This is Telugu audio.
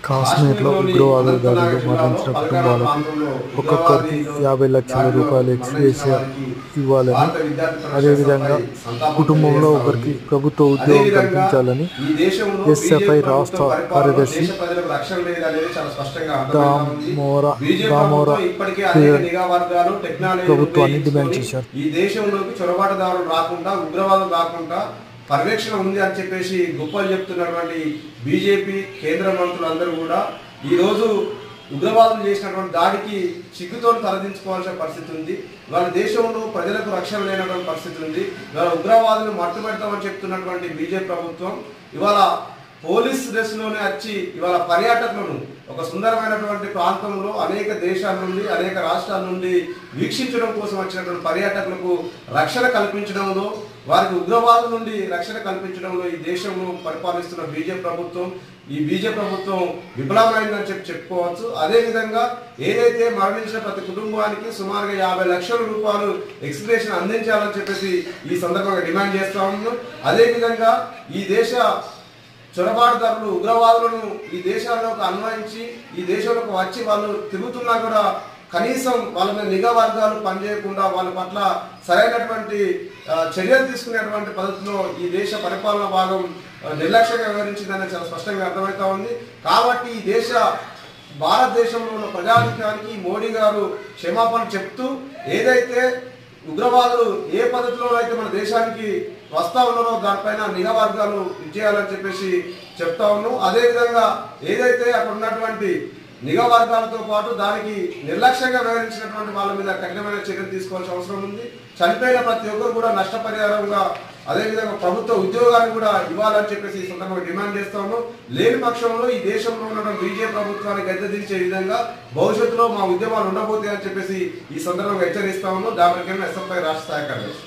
కాశ్మీర్లో ఉగ్రవాద దాడిలో మరణించిన కుటుంబాలకు ఒక్కొక్కరికి 50 లక్షల రూపాయల ఎక్స్‌గ్రేషియా ఇవ్వాలని, అదేవిధంగా కుటుంబంలో ఒకరికి ప్రభుత్వ ఉద్యోగం కల్పించాలని ఎస్ఎఫ్ఐ రాష్ట్ర కార్యదర్శి దామోరా ప్రభుత్వాన్ని డిమాండ్ చేశారు. ఈ దేశంలోకి చొరబాటుదారులు రాకుండా, ఉగ్రవాదం రాకుండా పర్యవేక్షణ ఉంది అని చెప్పేసి గొప్పలు చెప్తున్నటువంటి బీజేపీ కేంద్ర మంత్రులందరూ కూడా ఈరోజు ఉగ్రవాదులు చేసినటువంటి దాడికి చిక్కుతో తలదించుకోవాల్సిన పరిస్థితి ఉంది. వాళ్ళ దేశంలో ప్రజలకు రక్షణ లేనటువంటి పరిస్థితి ఉంది. ఇవాళ ఉగ్రవాదులు మట్టుపెడతామని చెప్తున్నటువంటి బీజేపీ ప్రభుత్వం ఇవాళ పోలీస్ డ్రెస్లోనే వచ్చి ఇవాళ పర్యాటకులను ఒక సుందరమైనటువంటి ప్రాంతంలో అనేక దేశాల నుండి, అనేక రాష్ట్రాల నుండి వీక్షించడం కోసం వచ్చినటువంటి పర్యాటకులకు రక్షణ కల్పించడంలో, వారికి ఉగ్రవాదుల నుండి రక్షణ కల్పించడంలో ఈ దేశంలో పరిపాలిస్తున్న బీజేపీ ప్రభుత్వం, ఈ బీజేపీ ప్రభుత్వం విఫలమైందని చెప్పుకోవచ్చు. అదేవిధంగా ఏదైతే మరణించిన ప్రతి కుటుంబానికి సుమారుగా 50 లక్షల రూపాయలు ఎక్స్‌గ్రేషన్ అందించాలని చెప్పేసి ఈ సందర్భంగా డిమాండ్ చేస్తా ఉన్నాం. అదేవిధంగా ఈ దేశ చొరబాటుదారులు, ఉగ్రవాదులను ఈ దేశాల్లోకి అన్వయించి ఈ దేశంలోకి వచ్చి వాళ్ళు తిరుగుతున్నా కూడా కనీసం వాళ్ళ మీద నిఘా వర్గాలు పనిచేయకుండా వాళ్ళ పట్ల సరైనటువంటి చర్యలు తీసుకునేటువంటి పద్ధతిలో ఈ దేశ పరిపాలన భాగం నిర్లక్ష్యంగా వివరించిందని చాలా స్పష్టంగా అర్థమవుతా ఉంది. కాబట్టి ఈ దేశ భారతదేశంలో ఉన్న ప్రజానికానికి మోడీ గారు క్షమాపణ చెప్తూ ఏదైతే ఉగ్రవాదులు ఏ పద్ధతిలో అయితే మన దేశానికి వస్తా ఉన్నారో దానిపైన నిఘా వర్గాలు ఇచ్చేయాలని చెప్పేసి చెప్తా ఉన్నాం. అదేవిధంగా ఏదైతే అక్కడ ఉన్నటువంటి నిఘా వర్గాలతో పాటు దానికి నిర్లక్ష్యంగా వ్యవహరించినటువంటి వాళ్ళ మీద కఠినమైన చర్యలు తీసుకోవాల్సిన అవసరం ఉంది. చనిపోయిన ప్రతి ఒక్కరు కూడా నష్టపరిహారంగా అదేవిధంగా ప్రభుత్వ ఉద్యోగాన్ని కూడా ఇవ్వాలని చెప్పేసి ఈ సందర్భంగా డిమాండ్ చేస్తా ఉన్నాం. లేని పక్షంలో ఈ దేశంలో ఉన్న బీజేపీ ప్రభుత్వాన్ని గద్దెదించే విధంగా భవిష్యత్తులో మా ఉద్యమాలు ఉండబోతాయని చెప్పేసి ఈ సందర్భంగా హెచ్చరిస్తా ఉన్నాం. దాని ఎస్ఎఫ్ఐ రాష్ట్ర స్థాయి కార్యదర్శి.